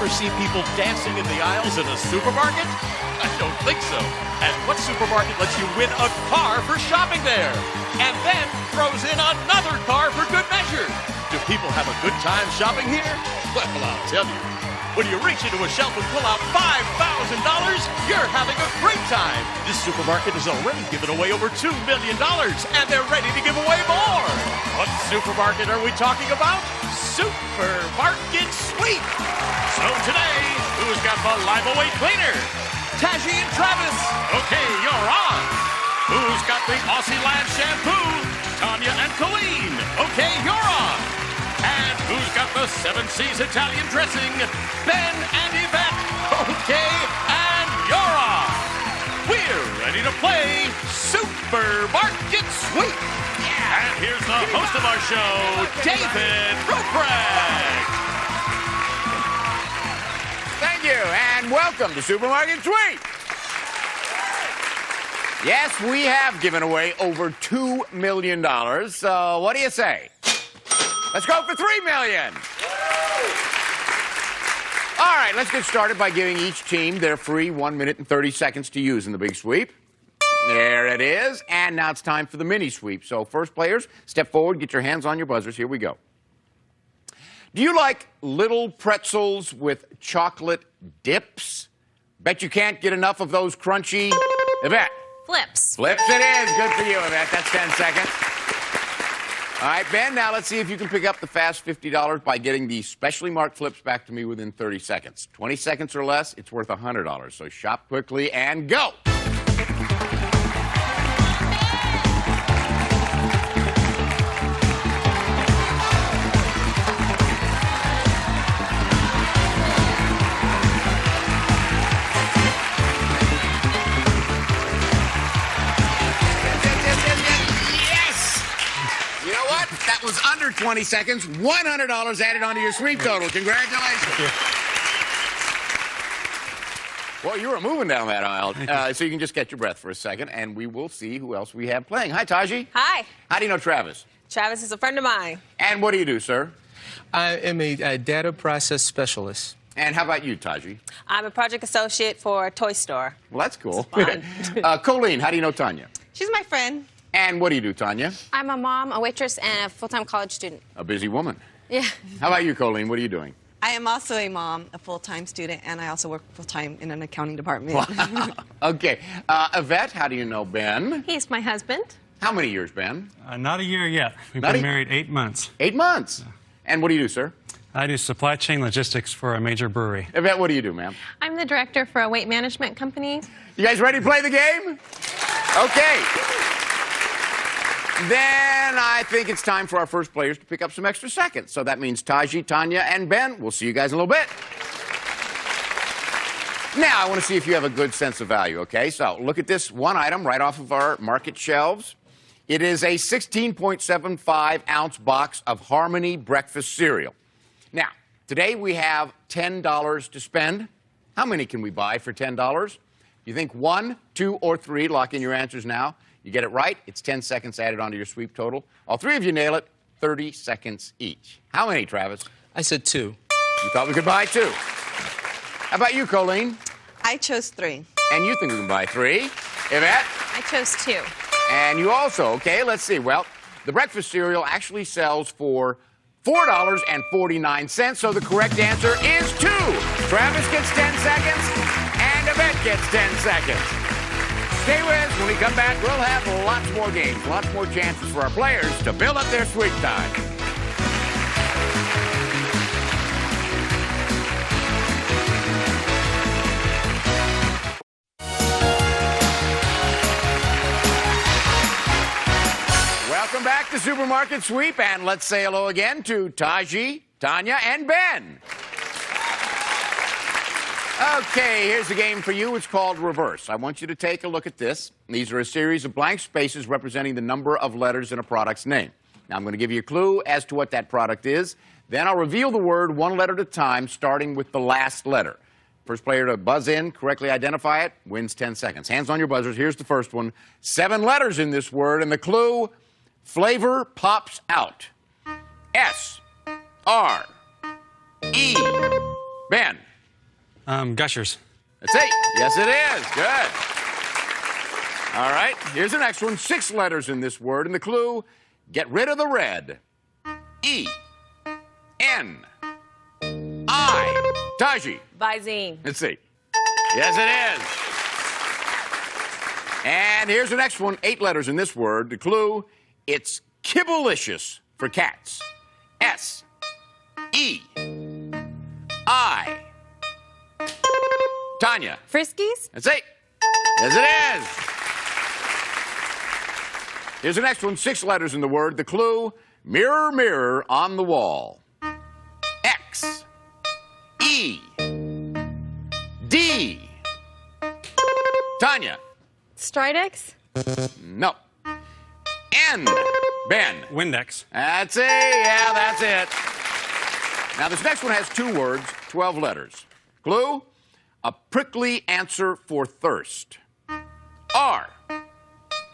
ever seen people dancing in the aisles in a supermarket? I don't think so. And what supermarket lets you win a car for shopping there? And then throws in another car for good measure. Do people have a good time shopping here? Well, I'll tell you. When you reach into a shelf and pull out $5,000, you're having a great time. This supermarket has already given away over $2 million, and they're ready to give away more. What supermarket are we talking about? Supermarket Sweep. So today, who's got the Live-A-Weight Cleaner? Taji and Travis. Okay, you're on. Who's got the Aussie Land Shampoo? Tanya and Coleen. Okay, you're on. And who's got the 7 C's Italian dressing? Ben and Evette. Okay, and you're on. We're ready to play Supermarket Sweep. Yeah. And here's the host of our show, David Ruprecht. Thank you, and welcome to Supermarket Sweep. Yes, we have given away over $2 million. So what do you say? Let's go for $3 million. All right, let's get started by giving each team their free 1 minute and 30 seconds to use in the big sweep. There it is. And now it's time for the mini sweep. So first players, step forward, get your hands on your buzzers. Here we go. Do you like little pretzels with chocolate dips? Bet you can't get enough of those crunchy... Evette. Flips. Flips it is. Good for you, Evette. That's 10 seconds. All right, Ben, now let's see if you can pick up the fast $50 by getting the specially marked flips back to me within 30 seconds. 20 seconds or less, it's worth $100. So shop quickly and go. That was under 20 seconds. $100 added onto your sweep total. Congratulations. Well, you were moving down that aisle. So you can just catch your breath for a second, and we will see who else we have playing. Hi, Taji. Hi. How do you know Travis? Travis is a friend of mine. And what do you do, sir? I am a data process specialist. And how about you, Taji? I'm a project associate for a toy store. Well, that's cool. Fun. Coleen, how do you know Tanya? She's my friend. And what do you do, Tanya? I'm a mom, a waitress, and a full-time college student. A busy woman. Yeah. How about you, Coleen? What are you doing? I am also a mom, a full-time student, and I also work full-time in an accounting department. Wow. Okay. Evette, how do you know Ben? He's my husband. How many years, Ben? Not a year yet. We've Not been married 8 months. 8 months. And what do you do, sir? I do supply chain logistics for a major brewery. Evette, what do you do, ma'am? I'm the director for a weight management company. You guys ready to play the game? Okay. Then I think it's time for our first players to pick up some extra seconds. So that means Taji, Tanya, and Ben. We'll see you guys in a little bit. Now, I want to see if you have a good sense of value, okay? So look at this one item right off of our market shelves. It is a 16.75-ounce box of Harmony breakfast cereal. Now, today we have $10 to spend. How many can we buy for $10? You think 1, 2, or 3? Lock in your answers now. You get it right, it's 10 seconds added onto your sweep total. All 3 of you nail it, 30 seconds each. How many, Travis? I said 2. You thought we could buy 2. How about you, Coleen? I chose 3. And you think we can buy 3. Evette? I chose 2. And you also, okay, let's see. Well, the breakfast cereal actually sells for $4.49, so the correct answer is 2. Travis gets 10 seconds, and Evette gets 10 seconds. Stay with us. When we come back, we'll have lots more games, lots more chances for our players to build up their sweep time. Welcome back to Supermarket Sweep, and let's say hello again to Taji, Tanya, and Ben. Okay, here's the game for you. It's called Reverse. I want you to take a look at this. These are a series of blank spaces representing the number of letters in a product's name. Now, I'm going to give you a clue as to what that product is. Then I'll reveal the word one letter at a time, starting with the last letter. First player to buzz in, correctly identify it, wins 10 seconds. Hands on your buzzers. Here's the first one. 7 letters in this word, and the clue, flavor pops out. S-R-E. Ben. Gushers. That's 8. Yes, it is. Good. All right, here's the next one. 6 letters in this word, and the clue, get rid of the red. E. N. I. Taji. Visine. Let's see. Yes, it is. And here's the next one. 8 letters in this word. The clue, it's kibblicious for cats. S. E. I. Tanya. Friskies. That's 8. Yes, it is. Here's the next one. 6 letters in the word. The clue, mirror, mirror on the wall. X. E. D. Tanya. Stridex. No. N. Ben. Windex. That's it. Yeah, that's it. Now, this next one has 2 words, 12 letters. Clue, a prickly answer for thirst. R.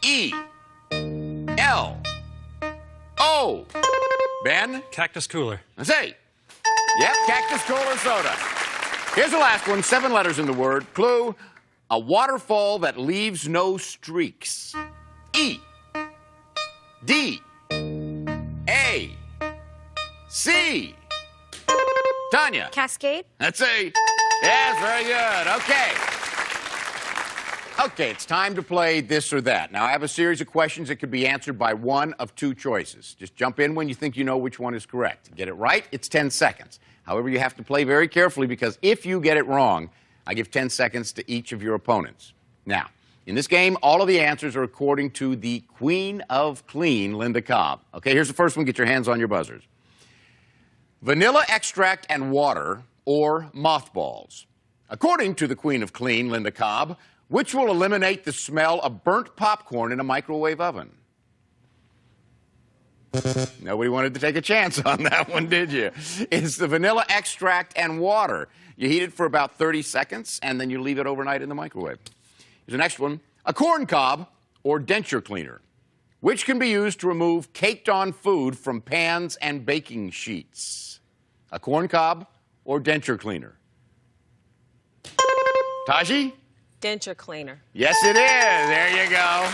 E. L. O. Ben. Cactus cooler. Let's see. Yep, cactus cola soda. Here's the last one, 7 letters in the word. Clue, a waterfall that leaves no streaks. E. D. A. C. Tanya. Cascade. That's A. Yes, very good. Okay. Okay, it's time to play this or that. Now, I have a series of questions that could be answered by one of 2 choices. Just jump in when you think you know which one is correct. Get it right, it's 10 seconds. However, you have to play very carefully because if you get it wrong, I give 10 seconds to each of your opponents. Now, in this game, all of the answers are according to the Queen of Clean, Linda Cobb. Okay, here's the first one. Get your hands on your buzzers. Vanilla extract and water or mothballs. According to the Queen of Clean, Linda Cobb, which will eliminate the smell of burnt popcorn in a microwave oven? Nobody wanted to take a chance on that one, did you? It's the vanilla extract and water. You heat it for about 30 seconds, and then you leave it overnight in the microwave. Here's the next one. A corn cob or denture cleaner, which can be used to remove caked-on food from pans and baking sheets. A corn cob or denture cleaner? Taji? Denture cleaner. Yes, it is. There you go.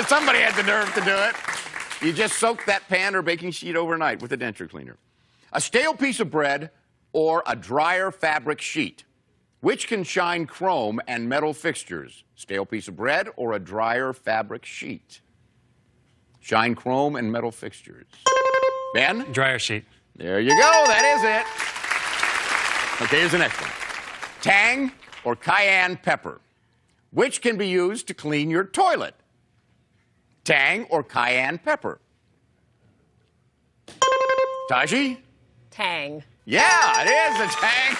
Somebody had the nerve to do it. You just soak that pan or baking sheet overnight with a denture cleaner. A stale piece of bread or a dryer fabric sheet, which can shine chrome and metal fixtures. Stale piece of bread or a dryer fabric sheet. Shine chrome and metal fixtures. Ben? Dryer sheet. There you go. That is it. Okay, here's the next one. Tang or cayenne pepper, which can be used to clean your toilet. Tang or cayenne pepper? Taji? Tang. Yeah, it is a tang.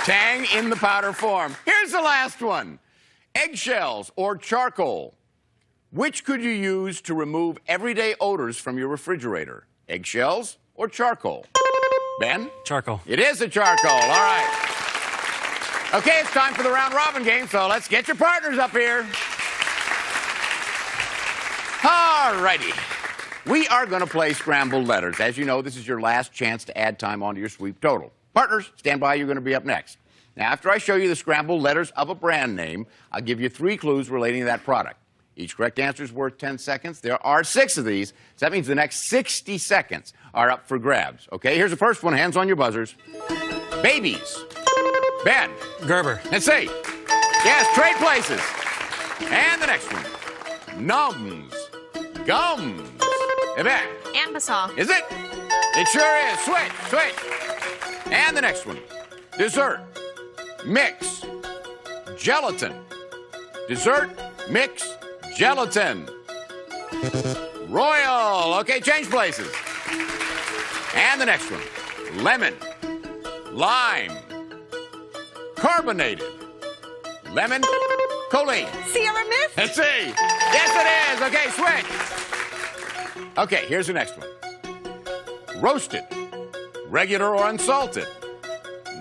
Tang in the powder form. Here's the last one. Eggshells or charcoal. Which could you use to remove everyday odors from your refrigerator? Eggshells or charcoal? Ben? Charcoal. It is a charcoal. All right. Okay, it's time for the round robin game, so let's get your partners up here. All righty. We are going to play scrambled letters. As you know, this is your last chance to add time onto your sweep total. Partners, stand by. You're going to be up next. Now, after I show you the scrambled letters of a brand name, I'll give you 3 clues relating to that product. Each correct answer is worth 10 seconds. There are 6 of these, so that means the next 60 seconds are up for grabs. Okay, here's the first one. Hands on your buzzers. Babies. Ben. Gerber. Let's see. Yes, trade places. And the next one. Numbs. Gums. Evette. Ambisol. Is it? It sure is. Switch, switch. And the next one. Dessert. Mix. Gelatin. Dessert. Mix. Gelatin. Royal. Okay, change places. And the next one. Lemon. Lime. Carbonated. Lemon. Coleen. Sierra Mist? Let's see. Yes, it is. Okay, switch. Okay, here's the next one. Roasted. Regular or unsalted.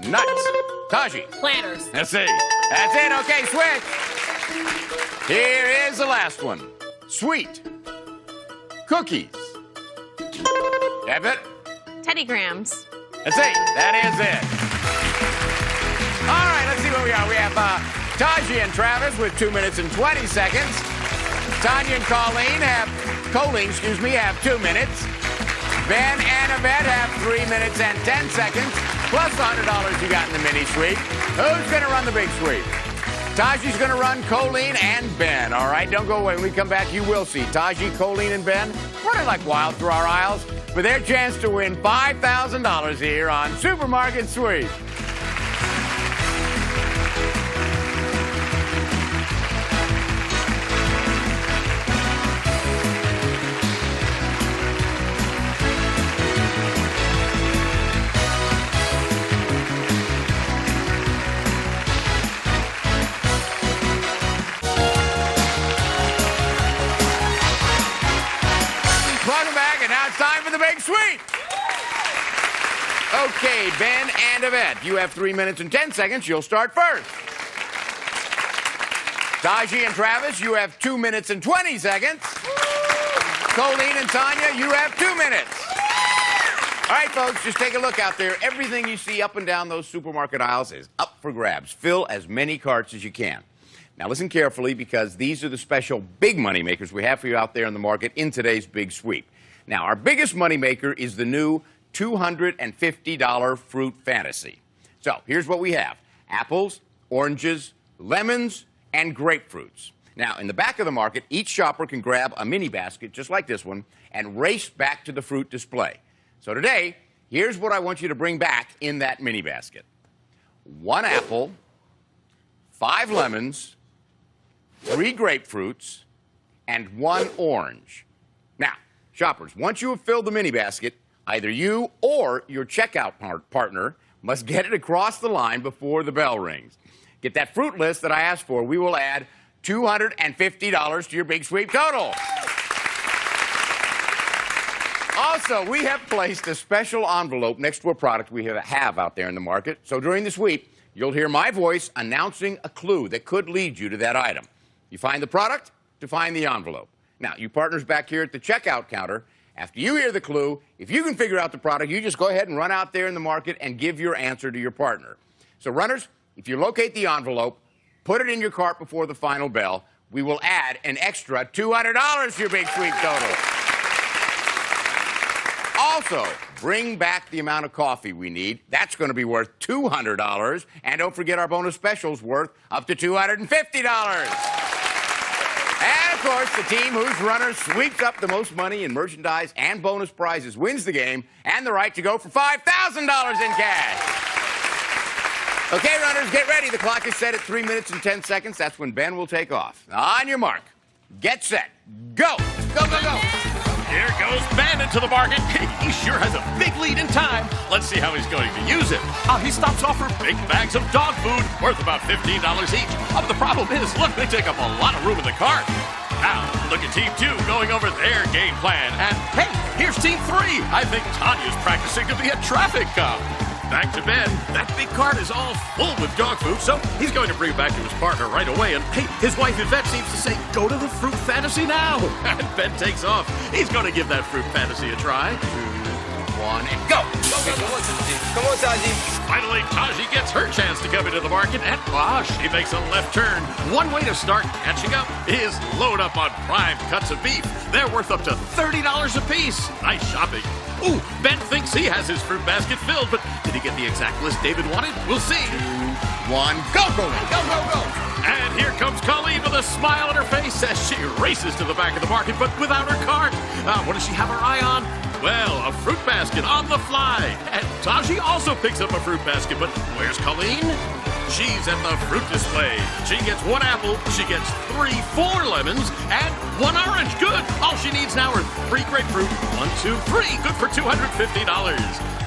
Nuts. Taji. Planters. Let's see. That's it. Okay, switch. Here is the last one. Sweet. Cookies. Evette. Teddy Grahams. Let's see. That is it. All right, let's see what we got. We have Taji and Travis with 2 minutes and 20 seconds. Tanya and Coleen have 2 minutes. Ben and Evette have 3 minutes and 10 seconds, plus the $100 you got in the mini sweep. Who's going to run the big sweep? Taji's going to run Coleen and Ben. All right, don't go away. When we come back, you will see Taji, Coleen, and Ben running like wild through our aisles for their chance to win $5,000 here on Supermarket Sweep. Welcome back, and now it's time for the big sweep. Okay, Ben and Evette, you have 3 minutes and 10 seconds. You'll start first. Taji and Travis, you have 2 minutes and 20 seconds. Coleen and Tanya, you have 2 minutes. All right, folks, just take a look out there. Everything you see up and down those supermarket aisles is up for grabs. Fill as many carts as you can. Now, listen carefully, because these are the special big money makers we have for you out there in the market in today's big sweep. Now, our biggest money maker is the new $250 Fruit Fantasy. So, here's what we have: apples, oranges, lemons, and grapefruits. Now, in the back of the market, each shopper can grab a mini basket just like this one and race back to the fruit display. So today, here's what I want you to bring back in that mini basket: 1 apple, 5 lemons, 3 grapefruits, and 1 orange. Now, shoppers, once you have filled the mini basket, either you or your checkout partner must get it across the line before the bell rings. Get that fruit list that I asked for. We will add $250 to your big sweep total. Also, we have placed a special envelope next to a product we have out there in the market. So during the sweep, you'll hear my voice announcing a clue that could lead you to that item. You find the product to find the envelope. Now, you partners back here at the checkout counter, after you hear the clue, if you can figure out the product, you just go ahead and run out there in the market and give your answer to your partner. So, runners, if you locate the envelope, put it in your cart before the final bell, we will add an extra $200 to your big sweep total. Also, bring back the amount of coffee we need. That's going to be worth $200. And don't forget our bonus specials worth up to $250. And, of course, the team whose runner sweeps up the most money in merchandise and bonus prizes wins the game and the right to go for $5,000 in cash. Okay, runners, get ready. The clock is set at 3 minutes and 10 seconds. That's when Ben will take off. On your mark, get set, go. Go, go, go. Here goes Ben into the market. He sure has a big lead in time. Let's see how he's going to use it. He stops off for big bags of dog food worth about $15 each. The problem is, look, they take up a lot of room in the cart. Now, look at Team 2 going over their game plan. And, hey, here's Team 3. I think Tanya's practicing to be a traffic cop. Back to Ben. That big cart is all full with dog food, so he's going to bring it back to his partner right away. And, hey, his wife Evette seems to say, go to the Fruit Fantasy now. And Ben takes off. He's going to give that Fruit Fantasy a try. 2, 1, and go. Come on, Taji. Finally, Taji gets her chance to come into the market, and she makes a left turn. One way to start catching up is load up on prime cuts of beef. They're worth up to $30 a piece. Nice shopping. Ooh, Ben thinks he has his fruit basket filled, but did he get the exact list David wanted? We'll see. 2, 1, go, go, go, go, go. And here comes Coleen with a smile on her face as she races to the back of the market, but without her cart. What does she have her eye on? Well, a fruit basket on the fly. And Taji also picks up a fruit basket, but where's Coleen? She's at the fruit display. She gets 1 apple, she gets 4 lemons, and 1 orange. Good. All she needs now are 3 grapefruit. 1, 2, 3. Good for $250.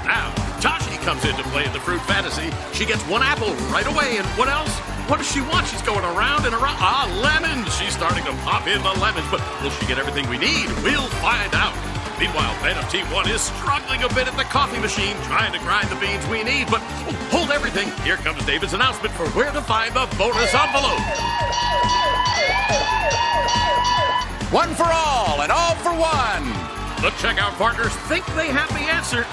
Now, Taji comes into play in the Fruit Fantasy. She gets 1 apple right away, and what else? What does she want? She's going around and around. Lemons. She's starting to pop in the lemons, but will she get everything we need? We'll find out. Meanwhile, Ben of Team 1 is struggling a bit at the coffee machine, trying to grind the beans we need. But hold everything. Here comes David's announcement for where to find the bonus envelope. 1 for all and all for 1. The checkout partners think they have the answer.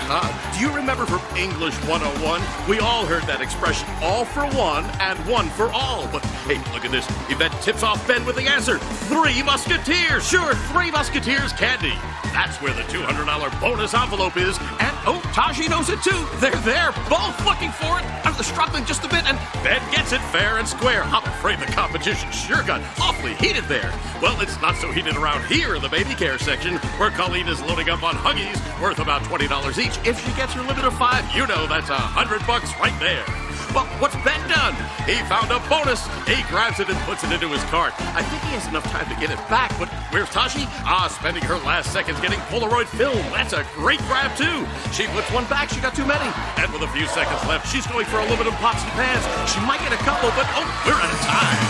Do you remember from English 101? We all heard that expression, all for one and one for all. But hey, look at this. Evette tips off Ben with the answer. 3 Musketeers. Sure, 3 Musketeers candy. That's where the $200 bonus envelope is. And, oh, Taji knows it too. They're both looking for it. I'm struggling just a bit, and Ben gets it fair and square. I'm afraid the competition sure got awfully heated there. Well, it's not so heated around here in the baby care section, where Coleen is loading up on Huggies worth about $20 each. If she gets her limit of 5, you know that's $100 right there. Well, what's Ben done? He found a bonus. He grabs it and puts it into his cart. I think he has enough time to get it back, but where's Taji? Spending her last seconds getting Polaroid film. That's a great grab, too. She puts one back. She got too many. And with a few seconds left, she's going for aluminum pots and pans. She might get a couple, but oh, we're out of time.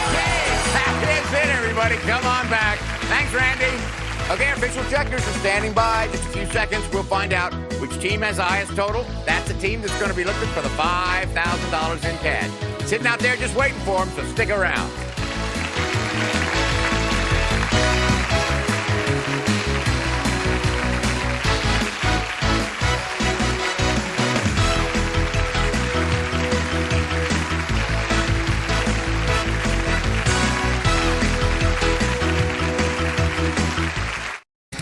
Okay, that is it, everybody. Come on back. Thanks, Randy. Okay, our official checkers are standing by. Just a few seconds, we'll find out which team has the highest total. That's the team that's going to be looking for the $5,000 in cash. Sitting out there just waiting for them, so stick around.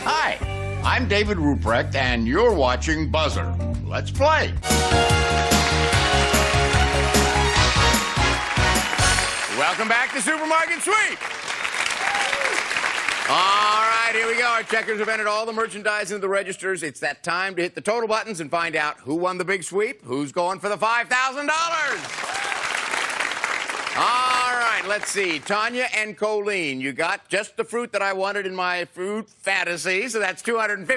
Hi, I'm David Ruprecht, and you're watching Buzzer. Let's play. Welcome back to Supermarket Sweep. All right, here we go. Our checkers have entered all the merchandise into the registers. It's that time to hit the total buttons and find out who won the big sweep, who's going for the $5,000. All right, let's see. Tanya and Coleen, you got just the fruit that I wanted in my fruit fantasy, so that's $250.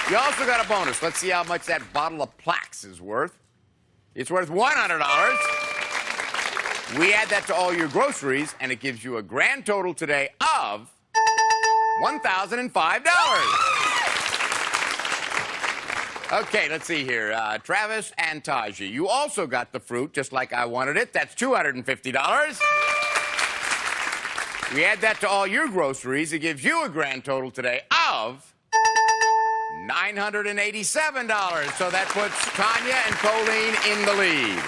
You also got a bonus. Let's see how much that bottle of Plax is worth. It's worth $100. We add that to all your groceries, and it gives you a grand total today of $1,005. Okay, let's see here. Travis and Taji, you also got the fruit just like I wanted it. That's $250. We add that to all your groceries. It gives you a grand total today of $987. So that puts Tanya and Coleen in the lead.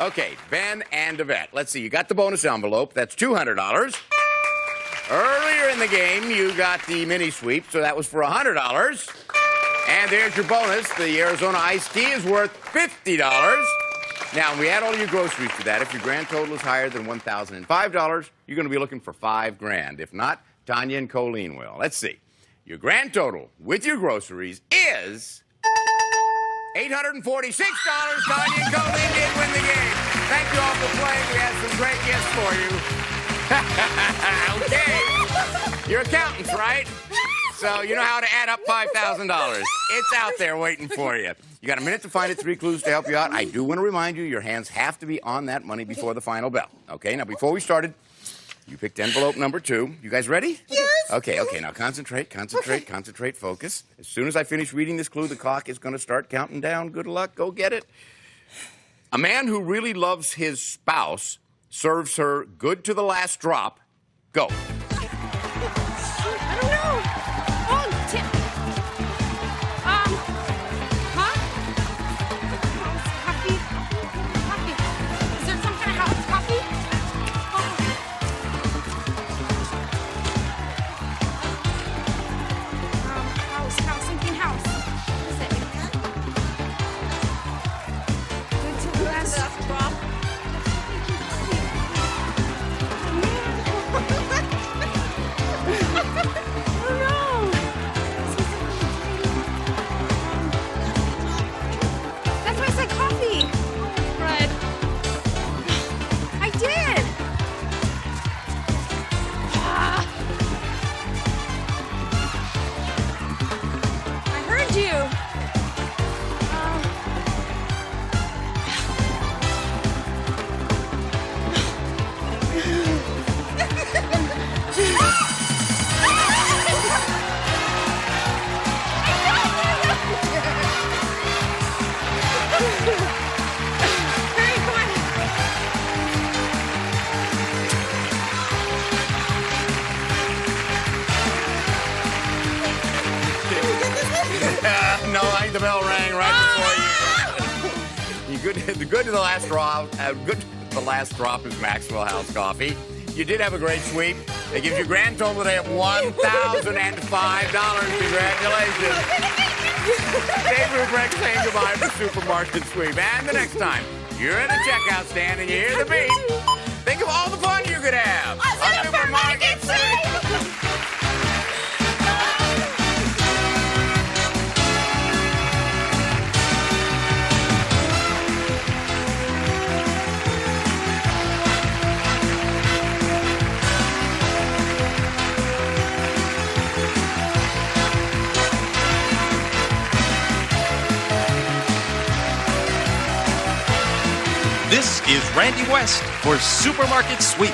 Okay, Ben and Evette. Let's see, you got the bonus envelope. That's $200. Earlier in the game, you got the mini sweep, so that was for $100. And there's your bonus. The Arizona iced tea is worth $50. Now, we add all your groceries to that. If your grand total is higher than $1,005, you're going to be looking for $5,000. If not, Tanya and Coleen will. Let's see. Your grand total with your groceries is $846. Tanya and Coleen did win the game. Thank you all for playing. We have some great gifts for you. Okay. You're accountants, right? So you know how to add up $5,000. It's out there waiting for you. You got a minute to find it, 3 clues to help you out. I do want to remind you, your hands have to be on that money before the final bell. Okay, now before we started, you picked envelope number 2. You guys ready? Yes. Okay, now concentrate, focus. As soon as I finish reading this clue, the clock is going to start counting down. Good luck, go get it. A man who really loves his spouse serves her good to the last drop. Go. I don't know. Oh, coffee. Is there some kind of house coffee? House, something house. What is it? Good to the last drop. right before you. The good to the last drop. Good to the last drop is Maxwell House Coffee. You did have a great sweep. They give you a grand total today of $1,005. Congratulations. Dave Ruprecht saying goodbye for Supermarket Sweep. And the next time you're at a checkout stand and you hear the beep, think of all the fun you could have. A Supermarket Sweep. This is Randy West for Supermarket Sweep.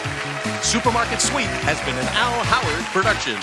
Supermarket Sweep has been an Al Howard production.